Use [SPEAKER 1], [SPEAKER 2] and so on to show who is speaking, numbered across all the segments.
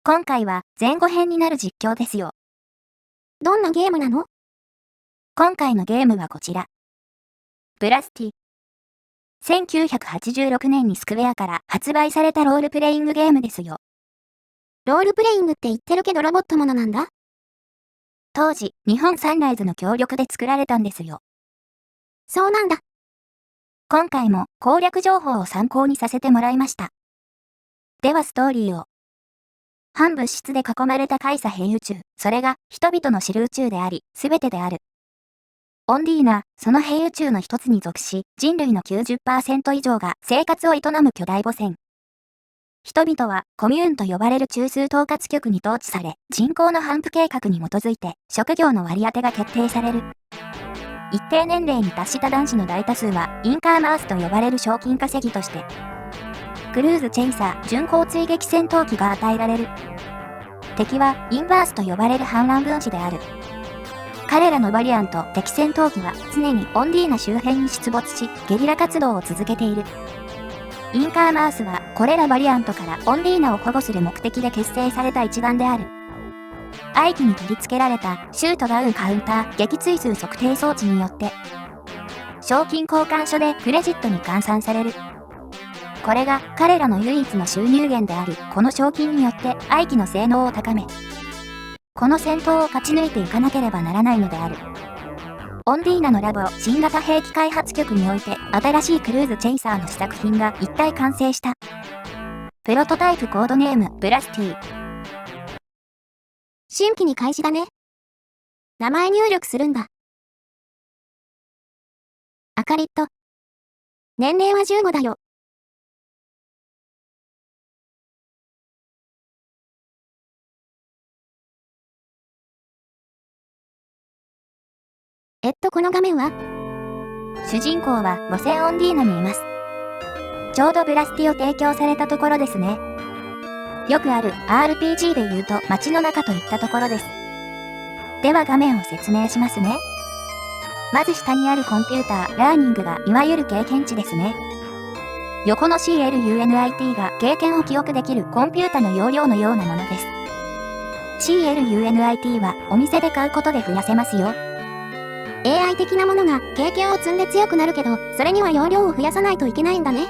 [SPEAKER 1] 今回は前後編になる実況ですよ。
[SPEAKER 2] どんなゲームなの？
[SPEAKER 1] 今回のゲームはこちら。ブラスティ。1986年にスクウェアから発売されたロールプレイングゲームですよ。
[SPEAKER 2] ロールプレイングって言ってるけどロボットものなんだ。
[SPEAKER 1] 当時、日本サンライズの協力で作られたんですよ。
[SPEAKER 2] そうなんだ。
[SPEAKER 1] 今回も攻略情報を参考にさせてもらいました。ではストーリーを。反物質で囲まれた海佐平宇宙、それが人々の知る宇宙であり、すべてである。オンディーナ、その平宇宙の一つに属し、人類の 90% 以上が生活を営む巨大母船。人々はコミューンと呼ばれる中枢統括局に統治され、人口の頒布計画に基づいて職業の割り当てが決定される。一定年齢に達した男子の大多数はインカーマースと呼ばれる賞金稼ぎとして、クルーズチェイサー準航追撃戦闘機が与えられる。敵はインバースと呼ばれる反乱分子である。彼らのバリアント敵戦闘機は常にオンディーナ周辺に出没し、ゲリラ活動を続けている。インカーマースはこれらバリアントからオンディーナを保護する目的で結成された一丸である。愛機に取り付けられたシュートダウンカウンター撃墜数測定装置によって、賞金交換所でクレジットに換算される。これが彼らの唯一の収入源であり、この賞金によって愛機の性能を高め、この戦闘を勝ち抜いていかなければならないのである。オンディーナのラボ新型兵器開発局において新しいクルーズチェイサーの試作品が一体完成した。プロトタイプコードネームブラスティ。
[SPEAKER 2] 新規に開始だね。名前入力するんだ。アカリット。年齢は15だよ。この画面は
[SPEAKER 1] 主人公は母船オンディーナにいます。ちょうどブラスティを提供されたところですね。よくある RPG で言うと街の中といったところです。では画面を説明しますね。まず下にあるコンピューター、ラーニングがいわゆる経験値ですね。横の CLUNIT が経験を記憶できるコンピュータの容量のようなものです。CLUNIT はお店で買うことで増やせますよ。
[SPEAKER 2] AI 的なものが経験を積んで強くなるけど、それには容量を増やさないといけないんだね。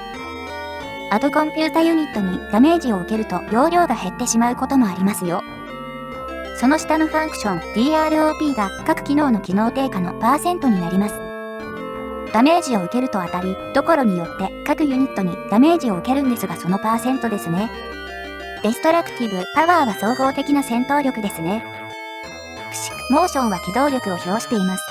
[SPEAKER 1] あとコンピュータユニットにダメージを受けると容量が減ってしまうこともありますよ。その下のファンクション DROP が各機能の機能低下のパーセントになります。ダメージを受けると当たりどころによって各ユニットにダメージを受けるんですが、そのパーセントですね。デストラクティブパワーは総合的な戦闘力ですね。モーションは機動力を表しています。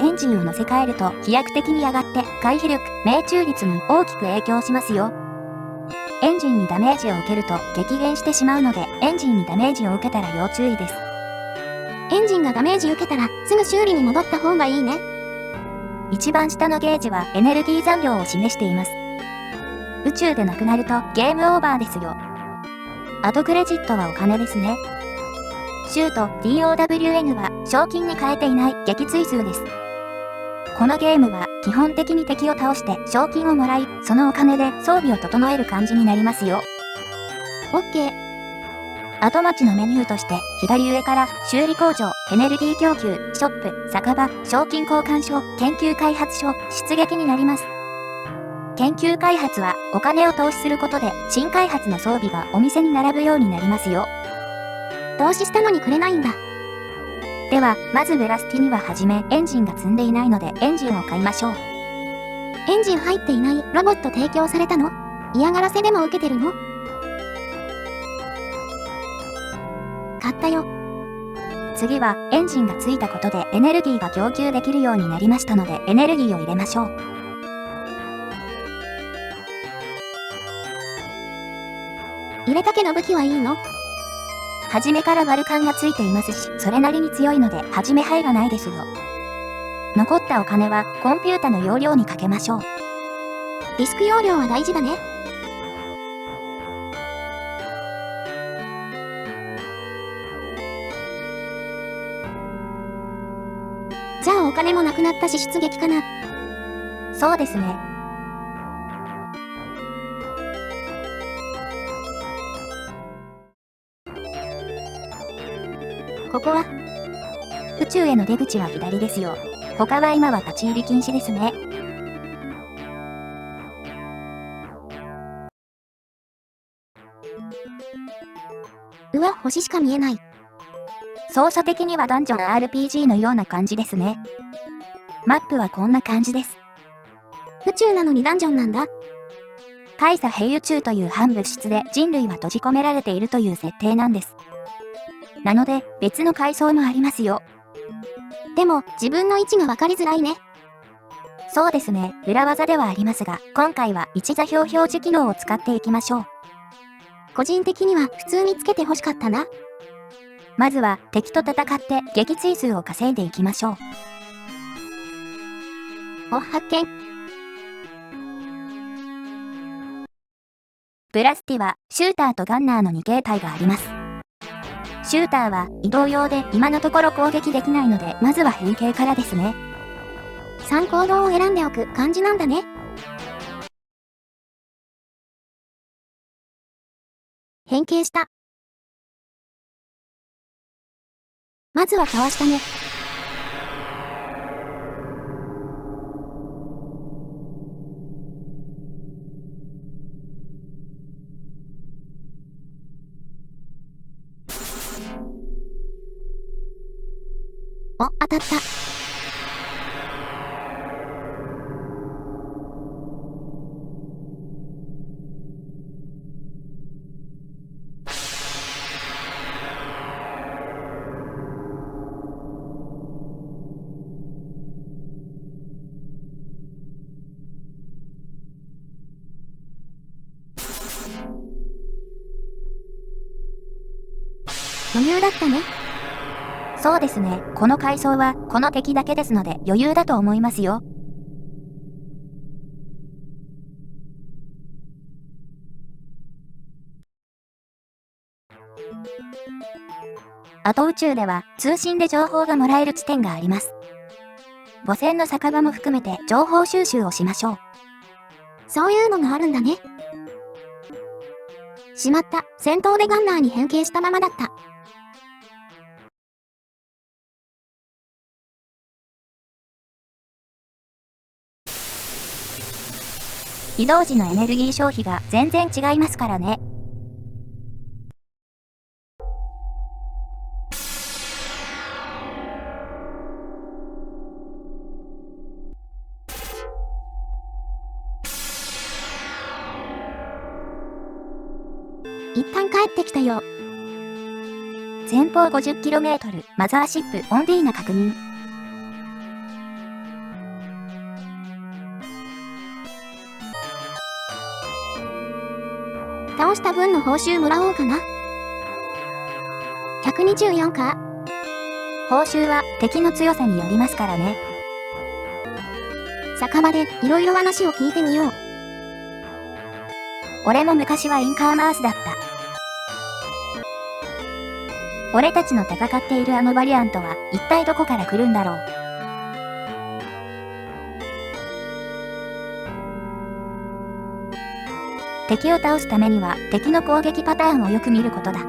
[SPEAKER 1] エンジンを乗せ替えると飛躍的に上がって回避力、命中率に大きく影響しますよ。エンジンにダメージを受けると激減してしまうので、エンジンにダメージを受けたら要注意です。
[SPEAKER 2] エンジンがダメージ受けたらすぐ修理に戻った方がいいね。
[SPEAKER 1] 一番下のゲージはエネルギー残量を示しています。宇宙でなくなるとゲームオーバーですよ。あとクレジットはお金ですね。シュート DOWN は賞金に変えていない撃墜数です。このゲームは基本的に敵を倒して賞金をもらい、そのお金で装備を整える感じになりますよ。
[SPEAKER 2] OK。
[SPEAKER 1] 後町のメニューとして左上から修理工場、エネルギー供給、ショップ、酒場、賞金交換所、研究開発所、出撃になります。研究開発はお金を投資することで新開発の装備がお店に並ぶようになりますよ。
[SPEAKER 2] 投資したのにくれないんだ。
[SPEAKER 1] では、まずブラスティにははじめエンジンが積んでいないのでエンジンを買いましょう。
[SPEAKER 2] エンジン入っていないロボット提供されたの？嫌がらせでも受けてるの？買ったよ。
[SPEAKER 1] 次はエンジンがついたことでエネルギーが供給できるようになりましたのでエネルギーを入れましょう。
[SPEAKER 2] 入れたけど武器はいいの？
[SPEAKER 1] 初めからバルカンがついていますし、それなりに強いので初め入らないですよ。残ったお金はコンピュータの容量にかけましょう。
[SPEAKER 2] ディスク容量は大事だね。じゃあお金もなくなったし出撃かな。
[SPEAKER 1] そうですね。
[SPEAKER 2] ここは、
[SPEAKER 1] 宇宙への出口は左ですよ。他は今は立ち入り禁止ですね。
[SPEAKER 2] うわ、星しか見えない。
[SPEAKER 1] 操作的にはダンジョン RPG のような感じですね。マップはこんな感じです。
[SPEAKER 2] 宇宙なのにダンジョンなんだ。
[SPEAKER 1] 大差平宇宙という反物質で人類は閉じ込められているという設定なんです。なので、別の階層もありますよ。
[SPEAKER 2] でも、自分の位置が分かりづらいね。
[SPEAKER 1] そうですね、裏技ではありますが、今回は位置座標表示機能を使っていきましょう。
[SPEAKER 2] 個人的には普通につけて欲しかったな。
[SPEAKER 1] まずは敵と戦って撃墜数を稼いでいきましょう。
[SPEAKER 2] お、発見。
[SPEAKER 1] ブラスティはシューターとガンナーの2形態があります。シューターは移動用で今のところ攻撃できないので、まずは変形からですね。
[SPEAKER 2] 3行動を選んでおく感じなんだね。変形した。まずはかわしたね。お、当たった。余裕だったね。
[SPEAKER 1] そうですね、この階層はこの敵だけですので余裕だと思いますよ。後宇宙では通信で情報がもらえる地点があります。母船の酒場も含めて情報収集をしましょう。
[SPEAKER 2] そういうのがあるんだね。しまった。戦闘でガンナーに変形したままだった。
[SPEAKER 1] 移動時のエネルギー消費が全然違いますからね。
[SPEAKER 2] 一旦帰ってきたよ。
[SPEAKER 1] 前方 50km、マザーシップ、オンディーナ確認。
[SPEAKER 2] 倒した分の報酬もらおうかな。124か。
[SPEAKER 1] 報酬は敵の強さによりますからね。
[SPEAKER 2] 酒場でいろいろ話を聞いてみよう。
[SPEAKER 1] 俺も昔はインカーマースだった。俺たちの戦っているあのバリアントは一体どこから来るんだろう。敵を倒すためには敵の攻撃パターンをよく見ることだ。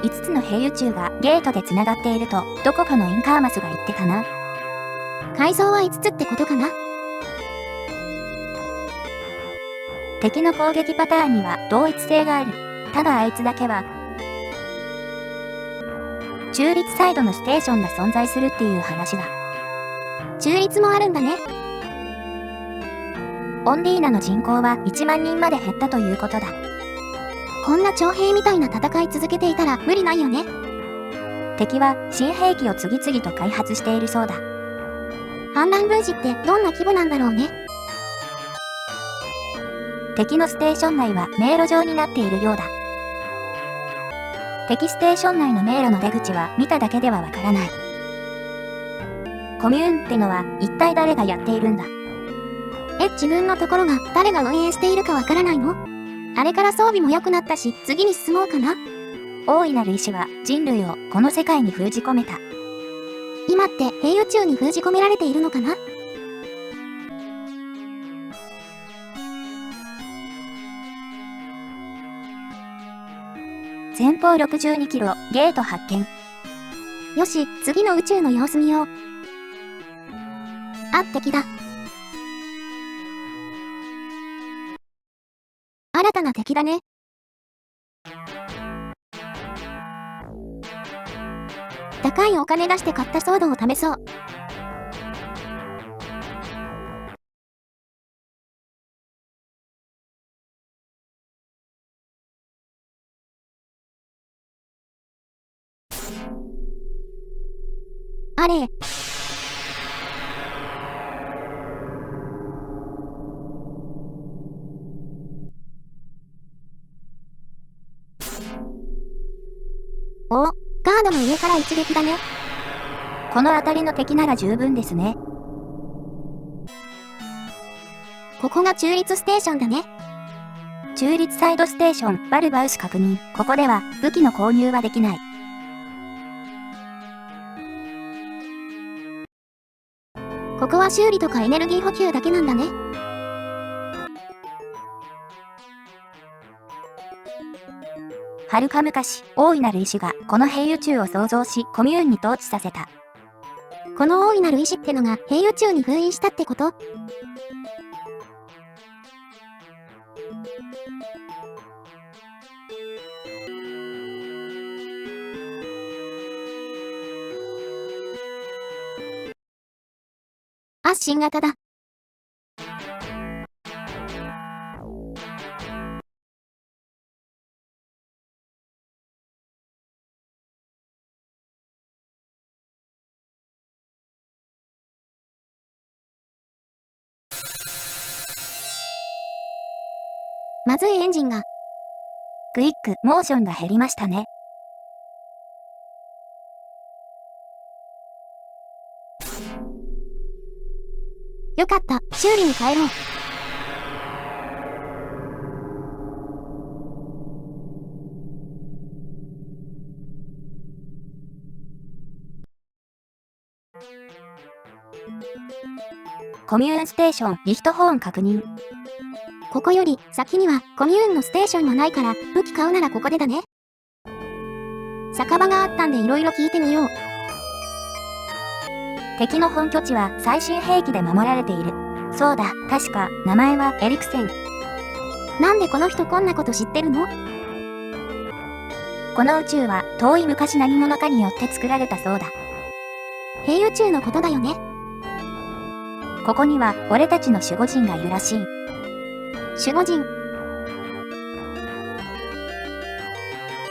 [SPEAKER 1] 5つの平宇宙がゲートで繋がっているとどこかのインカーマスが言ってたな。
[SPEAKER 2] 階層は5つってことかな。
[SPEAKER 1] 敵の攻撃パターンには同一性がある。ただあいつだけは中立サイドのステーションが存在するっていう話だ。
[SPEAKER 2] 中立もあるんだね。
[SPEAKER 1] オンディーナの人口は1万人まで減ったということだ。
[SPEAKER 2] こんな徴兵みたいな戦い続けていたら無理ないよね。
[SPEAKER 1] 敵は新兵器を次々と開発しているそうだ。
[SPEAKER 2] 反乱分子ってどんな規模なんだろうね。
[SPEAKER 1] 敵のステーション内は迷路状になっているようだ。敵ステーション内の迷路の出口は見ただけではわからない。コミューンってのは一体誰がやっているんだ。
[SPEAKER 2] 自分のところが誰が運営しているかわからないの？あれから装備も良くなったし、次に進もうかな。
[SPEAKER 1] 大いなる意志は人類をこの世界に封じ込めた。
[SPEAKER 2] 今って平宇宙に封じ込められているのかな？
[SPEAKER 1] 前方62キロ、ゲート発見。
[SPEAKER 2] よし、次の宇宙の様子見よう。あ、敵だ。新たな敵だね。高いお金出して買ったソードを試そう。あれ。お、ガードの上から一撃だね。
[SPEAKER 1] この辺りの敵なら十分ですね。
[SPEAKER 2] ここが中立ステーションだね。
[SPEAKER 1] 中立サイドステーション、バルバウス確認。ここでは武器の購入はできない。
[SPEAKER 2] ここは修理とかエネルギー補給だけなんだね。
[SPEAKER 1] はるか昔、大いなる意志がこの平宇宙を創造し、コミューンに統治させた。
[SPEAKER 2] この大いなる意志ってのが平宇宙に封印したってこと？あ、新型だ。まずいエンジンが。
[SPEAKER 1] クイック、モーションが減りましたね。
[SPEAKER 2] よかった、修理に帰ろう。
[SPEAKER 1] コミューンステーション、リフトホーン確認。
[SPEAKER 2] ここより先にはコミューンのステーションもないから武器買うならここでだね。酒場があったんで色々聞いてみよう。
[SPEAKER 1] 敵の本拠地は最新兵器で守られている。そうだ、確か名前はエリクセン。
[SPEAKER 2] なんでこの人こんなこと知ってるの？
[SPEAKER 1] この宇宙は遠い昔何者かによって作られたそうだ。
[SPEAKER 2] 平宇宙のことだよね。
[SPEAKER 1] ここには俺たちの守護神がいるらしい。
[SPEAKER 2] 守護神。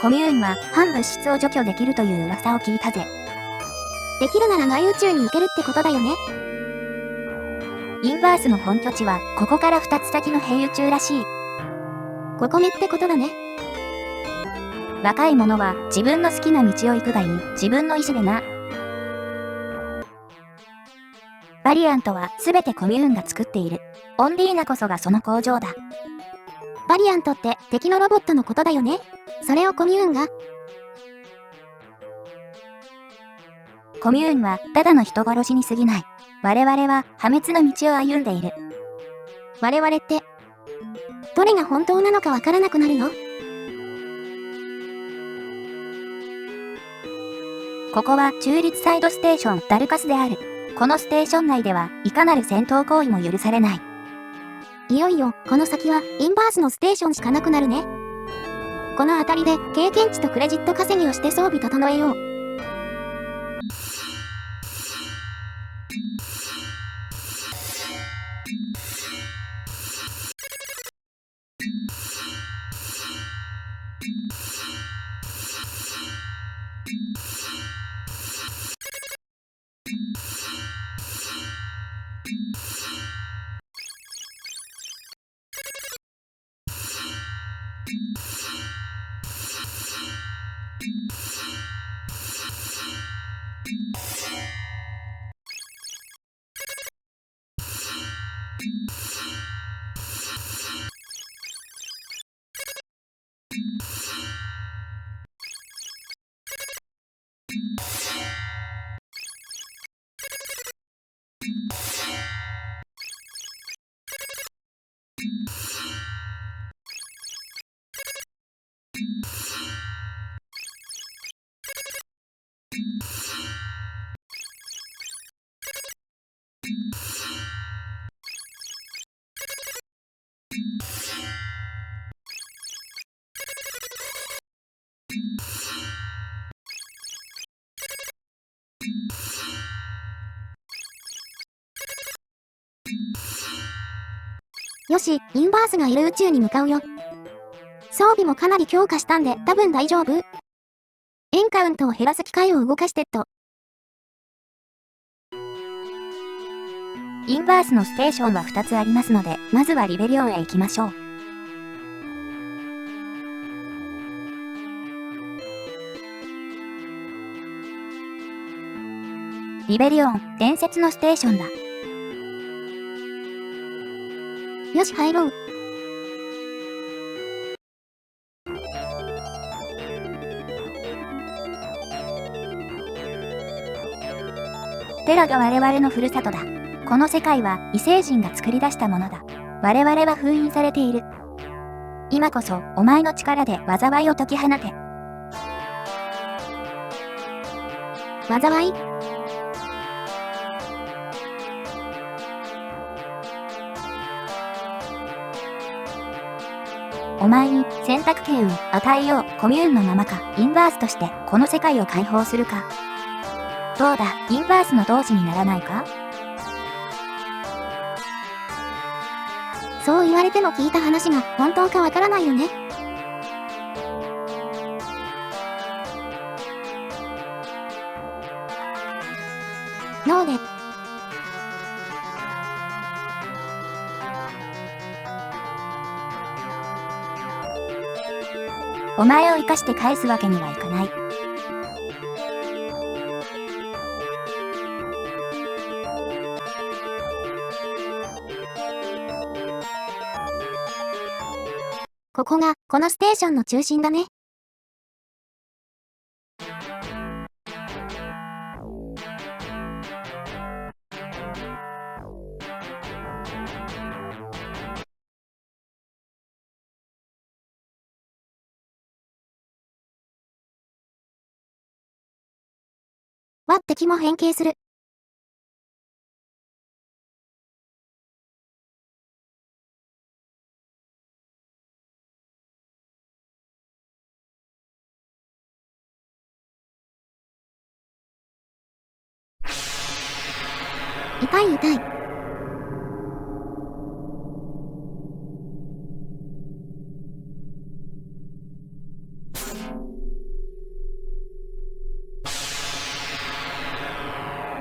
[SPEAKER 1] コミューンは反物質を除去できるという噂を聞いたぜ。
[SPEAKER 2] できるなら外宇宙に行けるってことだよね。
[SPEAKER 1] インバースの本拠地はここから2つ先の平宇宙らしい。
[SPEAKER 2] ここ目ってことだね。
[SPEAKER 1] 若い者は自分の好きな道を行くがいい。自分の意志でな。バリアントは全てコミューンが作っている。オンディーナこそがその工場だ。
[SPEAKER 2] バリアントって敵のロボットのことだよね。それをコミューンが。
[SPEAKER 1] コミューンはただの人殺しに過ぎない。我々は破滅の道を歩んでいる。
[SPEAKER 2] 我々って、どれが本当なのかわからなくなるよ。
[SPEAKER 1] ここは中立サイドステーションダルカスである。このステーション内ではいかなる戦闘行為も許されない。
[SPEAKER 2] いよいよ、この先はインバースのステーションしかなくなるね。この辺りで経験値とクレジット稼ぎをして装備整えよう。よし、インバースがいる宇宙に向かうよ。装備もかなり強化したんで多分大丈夫。エンカウントを減らす機械を動かしてっと。
[SPEAKER 1] インバースのステーションは2つありますので、まずはリベリオンへ行きましょう。リベリオン、伝説のステーションだ。
[SPEAKER 2] よし、入ろう。
[SPEAKER 1] テラが我々のふるさとだ。この世界は異星人が作り出したものだ。我々は封印されている。今こそ、お前の力で災いを解き放て。
[SPEAKER 2] 災い？
[SPEAKER 1] お前に選択権を与えよう。コミューンのままか、インバースとしてこの世界を解放するか。どうだ、インバースの同志にならないか？
[SPEAKER 2] そう言われても聞いた話が本当かわからないよね。ノーで。
[SPEAKER 1] お前を生かして返すわけにはいかない。
[SPEAKER 2] ここが、このステーションの中心だね。敵も変形する。痛い痛い。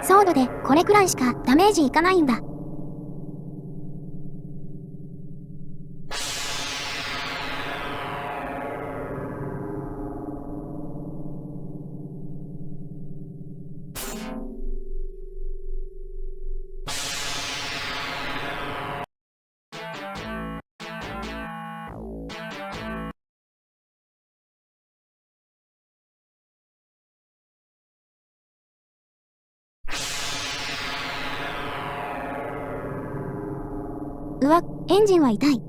[SPEAKER 2] ソードでこれくらいしかダメージいかないんだ。うわ、エンジンは痛い。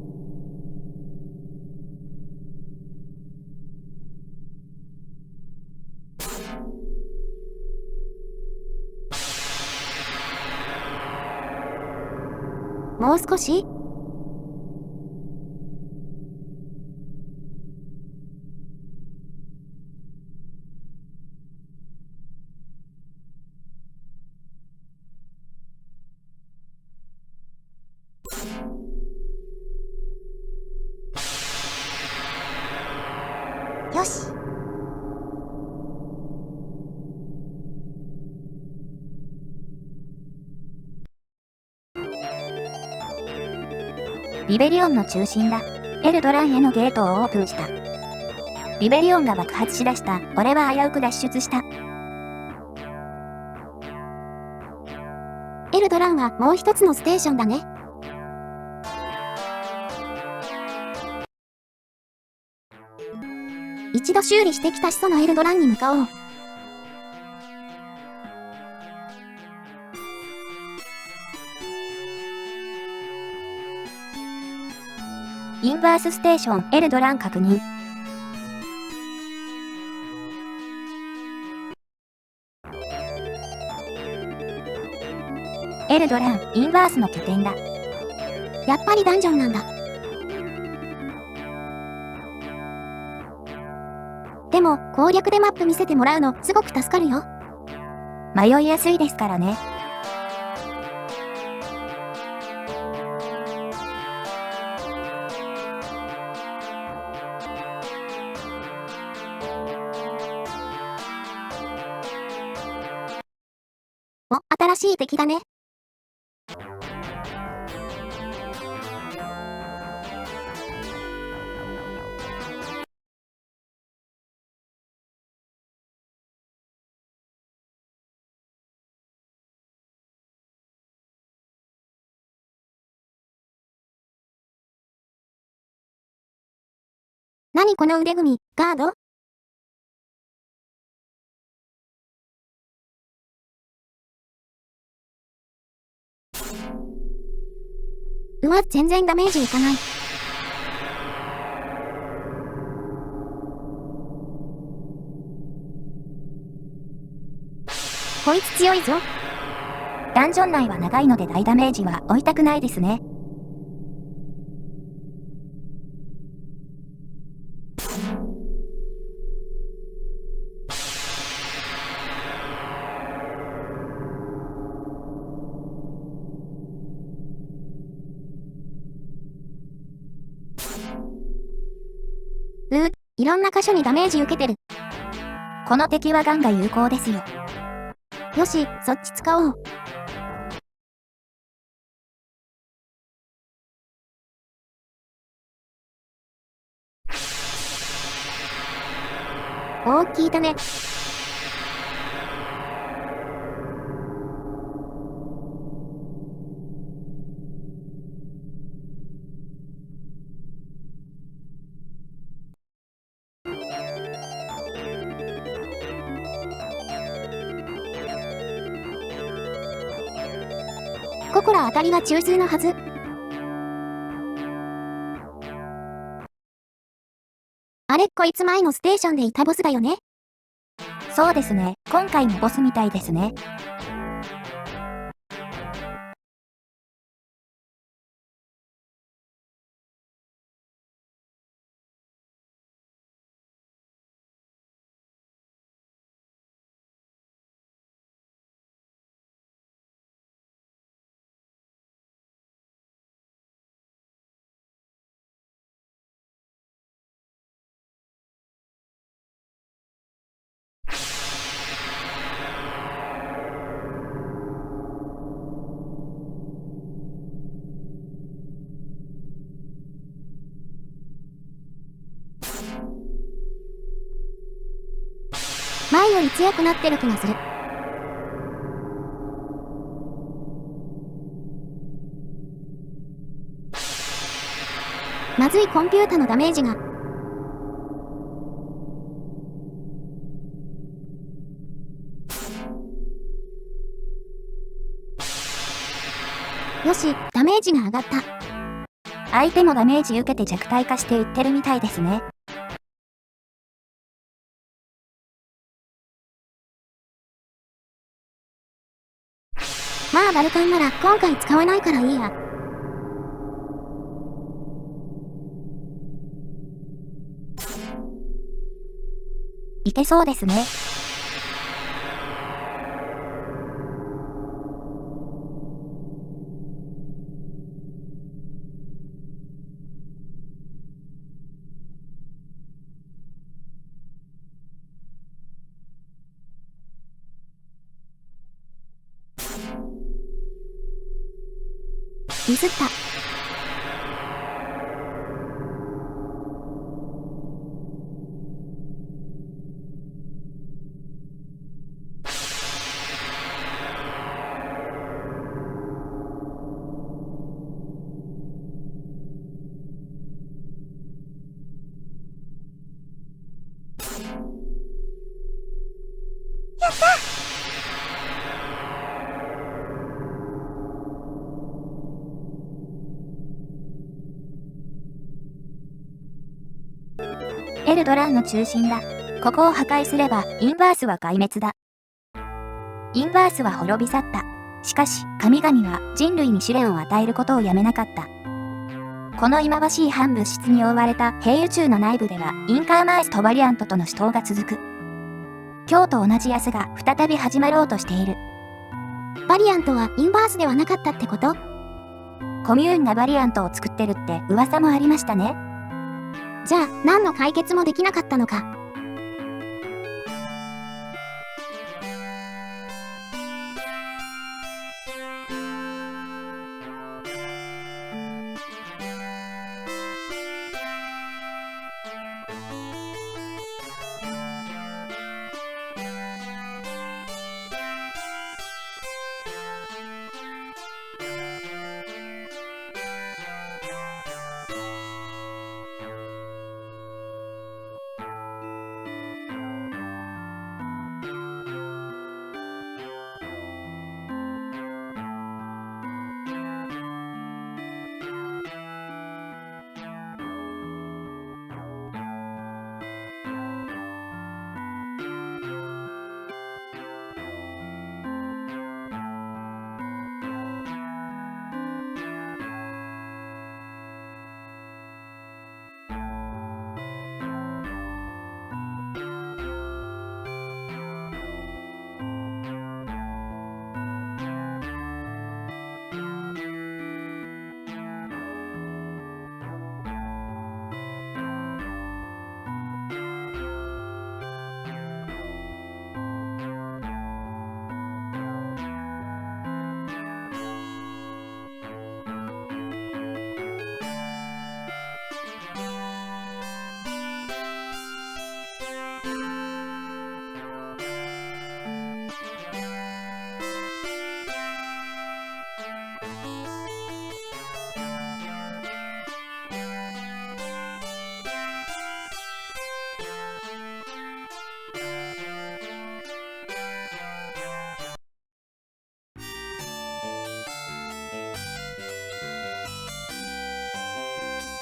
[SPEAKER 2] もう少し？よし。
[SPEAKER 1] リベリオンの中心だ。エルドランへのゲートをオープンした。リベリオンが爆発しだした。俺は危うく脱出した。
[SPEAKER 2] エルドランはもう一つのステーションだね。一度修理してきた始祖のエルドランに向かおう。
[SPEAKER 1] インバースステーション、エルドラン確認。エルドラン、インバースの拠点だ。
[SPEAKER 2] やっぱりダンジョンなんだ。でも、攻略でマップ見せてもらうの、すごく助かるよ。
[SPEAKER 1] 迷いやすいですからね。
[SPEAKER 2] お、新しい敵だね。何この腕組み、ガード？うわ、全然ダメージいかない。こいつ強いぞ。
[SPEAKER 1] ダンジョン内は長いので大ダメージは負いたくないですね。
[SPEAKER 2] いろんな箇所にダメージ受けてる。
[SPEAKER 1] この敵はガンが有効ですよ。
[SPEAKER 2] よし、そっち使おう。おー、効いたね。ココラ当たりは中枢のはず。あれ、こいつ前のステーションでいたボスだよね。
[SPEAKER 1] そうですね。今回もボスみたいですね。
[SPEAKER 2] 前より強くなってる気がする。まずい、コンピュータのダメージが。よし、ダメージが上がった。
[SPEAKER 1] 相手もダメージ受けて弱体化していってるみたいですね。
[SPEAKER 2] まあバルカンなら今回使わないからいいや。
[SPEAKER 1] いけそうですね。
[SPEAKER 2] ミスった。
[SPEAKER 1] エルドランの中心だ。ここを破壊すれば、インバースは壊滅だ。インバースは滅び去った。しかし、神々は人類に試練を与えることをやめなかった。この忌まわしい反物質に覆われた平宇宙の内部では、インカーマースとバリアントとの死闘が続く。今日と同じ明日が再び始まろうとしている。
[SPEAKER 2] バリアントはインバースではなかったってこと？
[SPEAKER 1] コミューンがバリアントを作ってるって噂もありましたね。
[SPEAKER 2] じゃあ、何の解決もできなかったのか。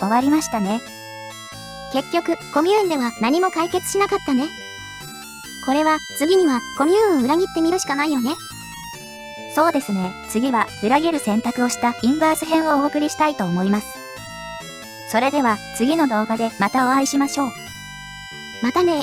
[SPEAKER 1] 終わりましたね。
[SPEAKER 2] 結局、コミューンでは何も解決しなかったね。これは、次にはコミューンを裏切ってみるしかないよね。
[SPEAKER 1] そうですね。次は裏切る選択をしたインバース編をお送りしたいと思います。それでは次の動画でまたお会いしましょう。
[SPEAKER 2] またね。